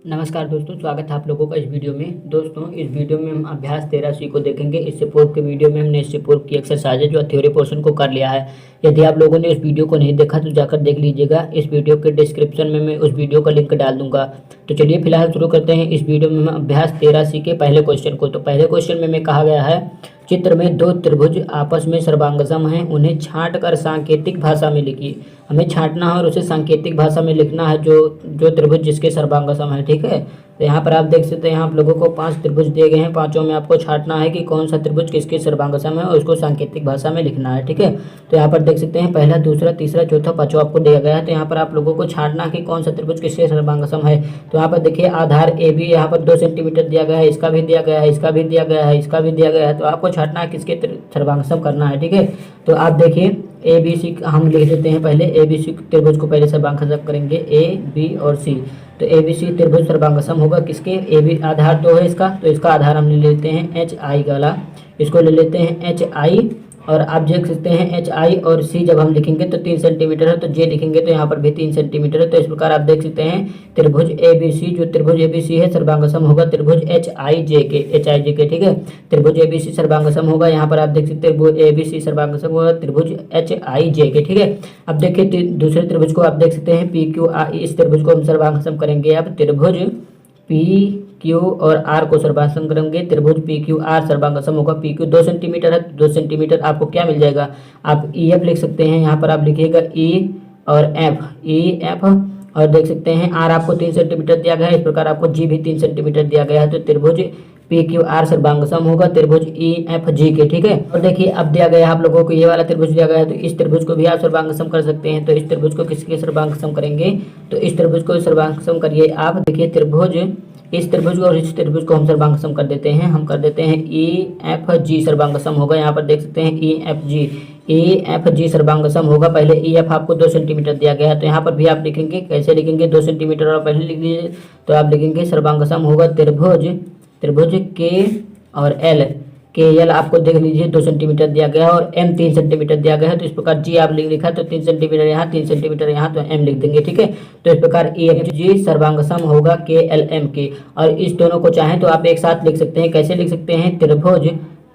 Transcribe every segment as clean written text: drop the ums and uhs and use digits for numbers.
नमस्कार दोस्तों, स्वागत है आप लोगों का इस वीडियो में। दोस्तों, इस वीडियो में हम अभ्यास 13C को देखेंगे। इससे पूर्व के वीडियो में हमने इससे पूर्व की एक्सरसाइज जो थ्योरी पोर्शन को कर लिया है। यदि आप लोगों ने इस वीडियो को नहीं देखा तो जाकर देख लीजिएगा। इस वीडियो के डिस्क्रिप्शन में मैं उस वीडियो का लिंक डाल दूंगा। तो चलिए फिलहाल शुरू करते हैं इस वीडियो में हम अभ्यास 13C के पहले क्वेश्चन को। तो पहले क्वेश्चन में कहा गया है, चित्र में दो त्रिभुज आपस में सर्वांगसम हैं, उन्हें छांट कर सांकेतिक भाषा में लिखिए। हमें छांटना है और उसे सांकेतिक भाषा में लिखना है जो त्रिभुज जिसके सर्वांगसम है। ठीक है, तो यहाँ पर आप देख सकते हैं आप लोगों को 5 त्रिभुज दिए गए हैं। पांचों में आपको छांटना है कि कौन सा त्रिभुज किसके सर्वांगसम है और उसको सांकेतिक भाषा में लिखना है। ठीक है, तो यहाँ पर देख सकते हैं पहला, दूसरा, तीसरा, चौथा, पांचवा आपको दिया गया है। तो यहाँ पर आप लोगों को छांटना है कि कौन सा त्रिभुज किसके सर्वांगसम है। तो यहाँ पर देखिए आधार ए बी यहाँ पर 2 सेंटीमीटर दिया गया है, इसका भी दिया गया है, इसका भी दिया गया है, इसका भी दिया गया है। तो आपको छांटना है किसके सर्वांगसम करना है। ठीक है, तो आप देखिए ए बी सी हम लिख देते हैं। पहले ए बी सी त्रिभुज को पहले सर्वांगसम करेंगे, ए बी और सी। तो ए बी सी त्रिभुज सर्वांगसम होगा किसके, ए बी आधार 2 है इसका, तो इसका आधार हम ले लेते हैं एच आई वाला, इसको ले लेते हैं एच आई। और आप देख सकते हैं एच आई और सी जब हम लिखेंगे तो 3 सेंटीमीटर है, तो जे लिखेंगे तो यहाँ पर भी 3 सेंटीमीटर है। तो इस प्रकार आप देख सकते हैं त्रिभुज ए बी सी, जो त्रिभुज ए बी सी है सर्वांगसम होगा त्रिभुज एच आई जे के। ठीक है, त्रिभुज ए बी सी सर्वांगसम होगा, यहाँ पर आप देख सकते हैं ए बी सी सर्वांगसम होगा त्रिभुज एच आई जे के। ठीक है, अब देखिए दूसरे त्रिभुज को आप देख सकते हैं पी क्यू आर, इस त्रिभुज को हम सर्वांगसम करेंगे। अब त्रिभुज पी क्यू और आर को सर्वांगसम करेंगे। त्रिभुज पी क्यू आर सर्वांगसम होगा, पी क्यू 2 सेंटीमीटर है, 2 सेंटीमीटर आपको क्या मिल जाएगा, आप ई एफ लिख सकते हैं। यहाँ पर आप लिखिएगा ई और एफ, ई एफ। और देख सकते हैं आर आपको 3 सेंटीमीटर दिया गया है, इस प्रकार आपको जी भी 3 सेंटीमीटर दिया गया है। तो त्रिभुज पी क्यू आर सर्वांगसम होगा त्रिभुज ई एफ जी के। ठीक है, और देखिए अब दिया गया है आप लोगों को ये वाला त्रिभुज दिया गया है, तो इस त्रिभुज को भी आप सर्वांगसम कर सकते हैं। तो इस त्रिभुज को किसके सर्वांगसम करेंगे, तो इस त्रिभुज को सर्वांगसम करिए आप। देखिए त्रिभुज, इस त्रिभुज को और इस त्रिभुज को हम सर्वांगसम कर देते हैं, हम कर देते हैं ई एफ जी सर्वांगसम होगा। यहाँ पर देख सकते हैं ई एफ जी सर्वांगसम होगा। पहले ई एफ आपको 2 सेंटीमीटर दिया गया है, तो यहाँ पर भी आप लिखेंगे, कैसे लिखेंगे, 2 सेंटीमीटर और पहले लिख लीजिए। तो आप लिखेंगे सर्वांगसम होगा त्रिभुज के और एल, के एल आपको देख लीजिए 2 सेंटीमीटर दिया गया है और एम 3 सेंटीमीटर दिया गया है। तो इस प्रकार जी आप लिखा तो 3 सेंटीमीटर यहाँ, 3 सेंटीमीटर यहाँ, तो एम लिख देंगे। ठीक है, तो इस प्रकार ई एफ जी सर्वांगसम होगा के एल एम के। और इस दोनों को चाहें तो आप एक साथ लिख सकते हैं, कैसे लिख सकते हैं, त्रिभुज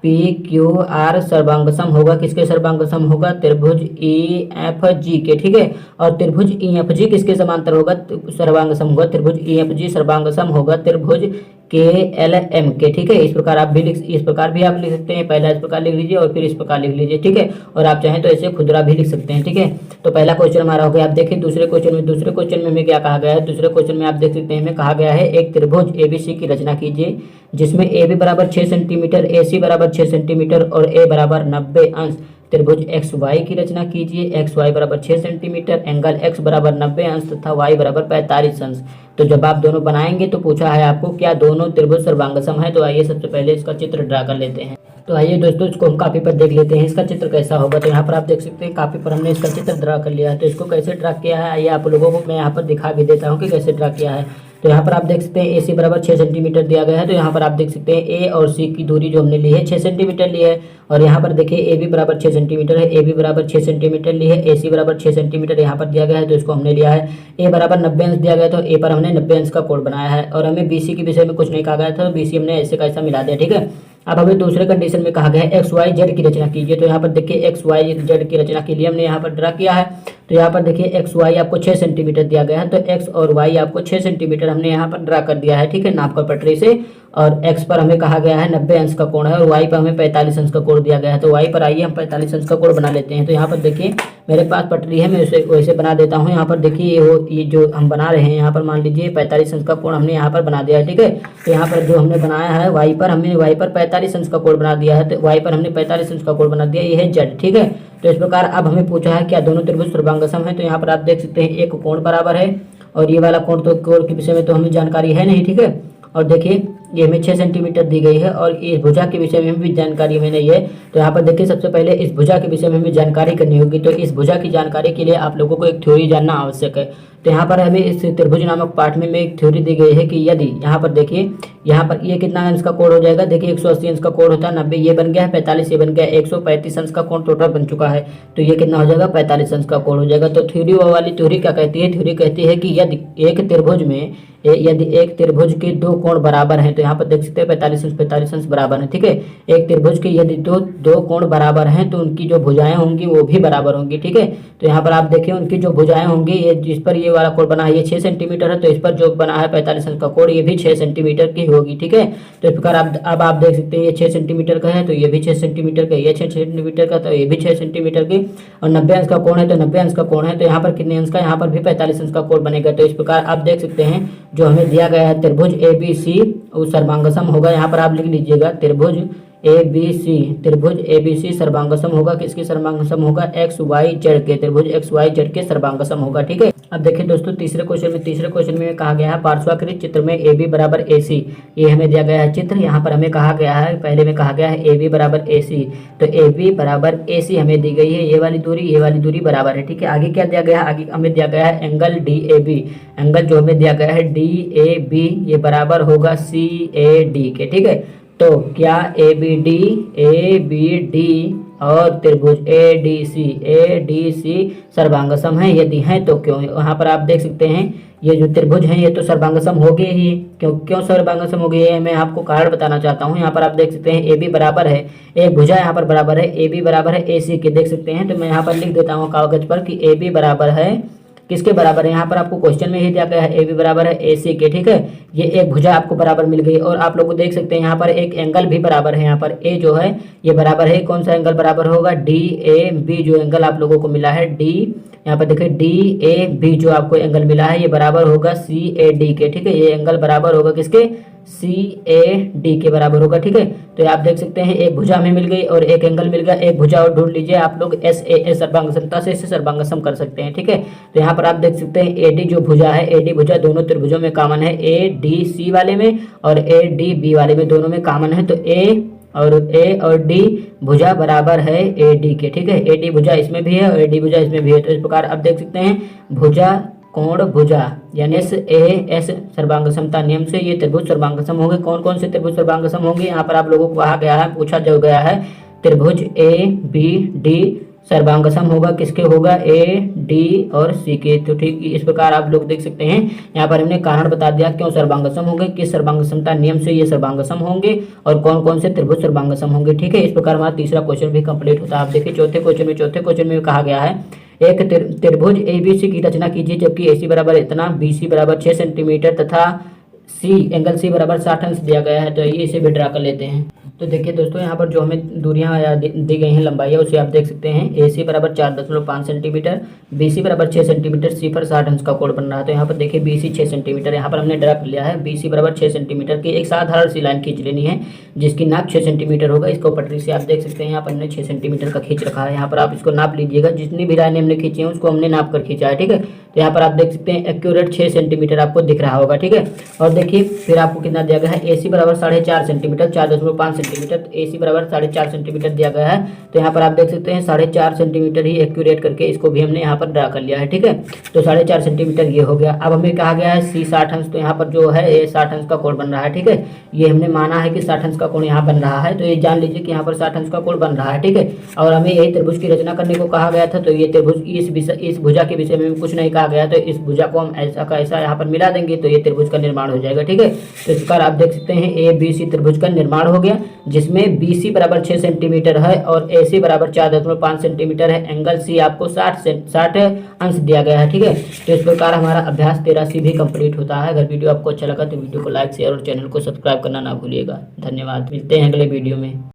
पी क्यू आर सर्वांगसम होगा किसके सर्वांगसम होगा, त्रिभुज ई एफ जी के। ठीक है, और त्रिभुज ई एफ जी किसके समांतर होगा, सर्वांगसम होगा त्रिभुज ई एफ जी सर्वांगसम होगा त्रिभुज के एल एम के। ठीक है, इस प्रकार आप भी इस प्रकार भी आप लिख सकते हैं। पहला इस प्रकार लिख लीजिए और फिर इस प्रकार लिख लीजिए। ठीक है, और आप चाहें तो ऐसे खुदरा भी लिख सकते हैं। ठीक है, तो पहला क्वेश्चन हमारा हो गया। आप देखिए दूसरे क्वेश्चन में हमें क्या कहा गया है। दूसरे क्वेश्चन में आप देख सकते हैं हमें कहा गया है एक त्रिभुज एबीसी की रचना कीजिए, जिसमें ए बी बराबर 6 सेंटीमीटर, ए सी बराबर 6 सेंटीमीटर और ए बराबर 90 अंश। त्रिभुज एक्स वाई की रचना कीजिए, एक्स वाई बराबर 6 सेंटीमीटर, एंगल एक्स बराबर 90 अंश तथा वाई बराबर 45 अंश। तो जब आप दोनों बनाएंगे तो पूछा है आपको क्या दोनों त्रिभुज सर्वांगसम है। तो आइए सबसे पहले इसका चित्र ड्रा कर लेते हैं। तो आइए दोस्तों इसको हम कॉपी पर देख लेते हैं इसका चित्र कैसा होगा। तो यहाँ पर आप देख सकते हैं कॉपी पर हमने इसका चित्र ड्रा कर लिया है। तो इसको कैसे ड्रा किया है आइए आप लोगों को मैं यहाँ पर दिखा भी देता हूँ कि कैसे ड्रा किया है। तो यहाँ पर आप देख सकते हैं ए सी बराबर 6 सेंटीमीटर दिया गया है। तो यहाँ पर आप देख सकते हैं ए और सी की दूरी जो हमने ली है 6 सेंटीमीटर ली है। और यहाँ पर देखिए ए बी बराबर 6 सेंटीमीटर है, ए बी बराबर 6 सेंटीमीटर ली है, ए सी बराबर 6 सेंटीमीटर यहाँ पर दिया गया है, तो इसको हमने लिया है। ए बराबर 90 अंश दिया गया, तो ए पर हमने 90 अंश का कोण बनाया है। और हमें बी सी के विषय में कुछ नहीं कहा गया था, तो बी सी हमने ऐसे कैसा मिला दिया। ठीक है, अब हमें दूसरे कंडीशन में कहा गया है एक्स वाई जेड की रचना कीजिए। तो यहाँ पर देखिए एक्स वाई जेड की रचना के लिए हमने यहाँ पर ड्रा किया है। तो यहाँ पर देखिए एक्स वाई आपको 6 सेंटीमीटर दिया गया है, तो एक्स और वाई आपको 6 सेंटीमीटर हमने यहाँ पर ड्रा कर दिया है। ठीक है, नाप कर पटरी से। और एक्स पर हमें कहा गया है 90 अंश का कोण है और वाई पर हमें 45 अंश का कोण दिया गया है। तो वाई पर आइए हम 45 अंश का कोण बना लेते हैं। तो यहाँ पर देखिए मेरे पास पटरी है, मैं उसे वैसे बना देता हूँ। यहाँ पर देखिए ये जो हम बना रहे हैं यहाँ पर मान लीजिए 45 अंश का कोण हमने यहाँ पर बना दिया है। ठीक है, तो यहाँ पर जो हमने बनाया है वाई पर हमने वाई पर 45 अंश का कोण बना दिया है। तो वाई पर हमने 45 अंश का कोण बना दिया, ये है जेड। ठीक है, तो इस प्रकार अब हमें पूछा है क्या दोनों त्रिभुज सर्वांगसम है। तो यहाँ पर आप देख सकते हैं एक कोण बराबर है और ये वाला कोण, तो कोण के विषय में तो हमें जानकारी है नहीं। ठीक है, और देखिए ये हमें 6 सेंटीमीटर दी गई है और ये भुजा के विषय में भी जानकारी हमें नहीं है। तो यहाँ पर देखिए सबसे पहले इस भुजा के विषय में हमें जानकारी करनी होगी। तो इस भुजा की जानकारी के लिए आप लोगों को एक थ्योरी जानना आवश्यक है। तो यहाँ पर हमें इस त्रिभुज नामक पाठ में एक थ्योरी दी गई है कि यदि यहाँ पर देखिए यहाँ पर ये कितना अंश का कोण हो जाएगा, देखिए 180 अंश का कोण होता है, 90 ये बन गया है, 45 ये बन गया, 135 अंश का कोण टोटल बन चुका है। तो ये कितना हो जाएगा, 45 अंश का कोण हो जाएगा। तो थ्योरी वाली थ्योरी क्या कहती है, थ्योरी कहती है कि यदि एक त्रिभुज के दो कोण बराबर हैं, तो यहाँ पर देख सकते हैं 45 अंश बराबर है, ठीक है। एक त्रिभुज के यदि दो कोण बराबर हैं तो उनकी जो भुजाएं होंगी वो भी बराबर होंगी, ठीक है। तो यहाँ पर आप देखिए उनकी जो भुजाएं होंगी, ये जिस पर ये वाला कोण बना है ये 6 सेंटीमीटर है, तो इस पर जो बना है 45 अंश का कोण ये भी 6 सेंटीमीटर की होगी, ठीक है। तो इस प्रकार अब आप देख सकते हैं ये 6 सेंटीमीटर का है तो ये भी 6 सेंटीमीटर का, ये 6 सेंटीमीटर का तो ये भी 6 सेंटीमीटर की, और 90 अंश का कोण है तो 90 अंश का कोण है, तो यहाँ पर कितने अंश का, यहाँ पर भी 45 अंश का कोण बनेगा। तो इस प्रकार आप देख सकते हैं जो हमें दिया गया है त्रिभुज ABC वो सर्वांगसम होगा। यहाँ पर आप लिख लीजिएगा त्रिभुज ABC सर्वांगसम होगा, किसके सर्वांगसम होगा, XYZ के, त्रिभुज XYZ के सर्वांगसम होगा, ठीक है। अब देखिए दोस्तों तीसरे क्वेश्चन में कहा गया है पार्श्वाकृत चित्र में AB बराबर AC, ये हमें दिया गया है चित्र। यहाँ पर हमें कहा गया है, पहले में कहा गया है AB बराबर AC, तो AB बराबर AC हमें दी गई है, ये वाली दूरी बराबर है, ठीक है। आगे क्या दिया गया है, आगे हमें दिया गया है एंगल DAB, एंगल जो हमें दिया गया है DAB ये बराबर होगा CAD के, ठीक है। तो क्या ABD और त्रिभुज ADC सर्वांगसम है, यदि हैं तो क्यों। यहाँ पर आप देख सकते हैं ये जो त्रिभुज है ये तो सर्वांगसम हो गए ही, क्यों सर्वांगसम हो गए है, मैं आपको कारण बताना चाहता हूँ। यहाँ पर आप देख सकते हैं AB बराबर है, एक भुजा यहाँ पर बराबर है, AB बराबर है AC के, देख सकते हैं। तो मैं यहाँ पर लिख देता हूँ कागज पर कि AB बराबर है, किसके बराबर है, यहाँ पर आपको क्वेश्चन में ही दिया गया है AB बराबर है AC के, ठीक है। ये एक भुजा आपको बराबर मिल गई, और आप लोग देख सकते हैं यहाँ पर एक एंगल भी बराबर है, यहाँ पर A जो है ये बराबर है, कौन सा एंगल बराबर होगा, DAB जो एंगल आप लोगों को मिला है, यहाँ पर देखिए DAB जो आपको एंगल मिला है ये बराबर होगा CAD के, ठीक है। ये एंगल बराबर होगा किसके, CAD के बराबर होगा, ठीक है। तो आप देख सकते हैं एक भुजा हमें मिल गई और एक एंगल मिल गया, एक भुजा और ढूंढ लीजिए आप लोग SAA सर्वांगसमता से इसे सर्वांगसम कर सकते हैं, ठीक है। तो यहाँ पर आप देख सकते हैं AD जो भुजा है, AD भुजा दोनों त्रिभुजों में कॉमन है, ADC वाले में और ADB वाले में, दोनों में कॉमन है। तो A और D भुजा बराबर है AD के, ठीक है। AD भुजा इसमें भी है और AD भुजा इसमें भी है। तो इस प्रकार आप देख सकते हैं भुजा कोण भुजा यानी SAS सर्वांगसमता नियम से ये त्रिभुज सर्वांगसम होंगे। कौन कौन से त्रिभुज सर्वांगसम होंगे, यहाँ पर आप लोगों को कहा गया है, पूछा जो गया है त्रिभुज ABD सर्वांगसम होगा, किसके होगा, AD और C के। तो ठीक इस प्रकार आप लोग देख सकते हैं यहाँ पर हमने कारण बता दिया क्यों सर्वांगसम होंगे, किस सर्वांगसमता नियम से ये सर्वांगसम होंगे और कौन कौन से त्रिभुज सर्वांगसम होंगे, ठीक है। इस प्रकार हमारा तीसरा क्वेश्चन भी कंप्लीट होता है। आप देखिए चौथे क्वेश्चन में कहा गया है एक त्रिभुज ABC की रचना कीजिए जबकि AC बराबर इतना, BC बराबर 6 सेंटीमीटर तथा एंगल C बराबर 60 अंश दिया गया है। तो ये इसे भी ड्रा कर लेते हैं। तो देखिए दोस्तों यहाँ पर जो हमें दूरियाँ दी गई हैं लंबाइयाँ उसे आप देख सकते हैं। AC बराबर 4.5 सेंटीमीटर, BC बराबर 6 सेंटीमीटर, C पर 60 अंश का कोण बन रहा है। तो यहाँ पर देखिए BC 6 सेंटीमीटर यहाँ पर हमने ड्रा कर लिया है। BC बराबर 6 सेंटीमीटर की एक साधारण सी लाइन खींच लेनी है जिसकी नाप 6 सेंटीमीटर होगा। इसको पटरी से आप देख सकते हैं यहाँ पर हमने 6 सेंटीमीटर का खींच रखा है। यहाँ पर आप इसको नाप लीजिएगा, जितनी भी लाइनें हमने खींची हैं उसको हमने नाप कर खींचा है, ठीक है। तो यहाँ पर आप देख सकते हैं एक्यूरेट 6 सेंटीमीटर आपको दिख रहा होगा, ठीक है। और देखिए फिर आपको कितना दिया गया है, AC बराबर 4.5 सेंटीमीटर, 4.5 सेंटीमीटर, तो AC बराबर 4.5 सेंटीमीटर दिया गया है। तो यहाँ पर आप देख सकते हैं 4.5 सेंटीमीटर ही एक्यूरेट करके इसको भी हमने यहाँ पर ड्रा कर लिया है, ठीक है। तो 4.5 सेंटीमीटर ये हो गया। अब हमें कहा गया है C 60 अंश, तो यहाँ पर जो है ये 60 अंश का कोण बन रहा है, ठीक है। ये हमने माना है कि 60 अंश का कोण यहाँ बन रहा है, तो ये जान लीजिए कि यहाँ पर 60 अंश का कोण बन रहा है, ठीक है। और हमें यही त्रिभुज की रचना करने को कहा गया था। तो ये त्रिभुज इस भुजा के विषय में कुछ नहीं कहा गया, तो इस भुजा को हम ऐसा का ऐसा यहाँ पर मिला देंगे तो ये त्रिभुज का निर्माण हो जाएगा, ठीक है। तो इस प्रकार आप देख सकते हैं ABC त्रिभुज का निर्माण हो गया जिसमें BC बराबर 6 सेंटीमीटर है और AC बराबर 4.5 सेंटीमीटर है। एंगल C आपको 60 अंश दिया गया है, ठीक है। तो इस प्रकार हमारा अभ्यास 13C भी कंप्लीट होता है। अगर वीडियो आपको अच्छा लगा तो वीडियो को लाइक शेयर और चैनल को सब्सक्राइब करना ना भूलिएगा। धन्यवाद, मिलते हैं अगले वीडियो में।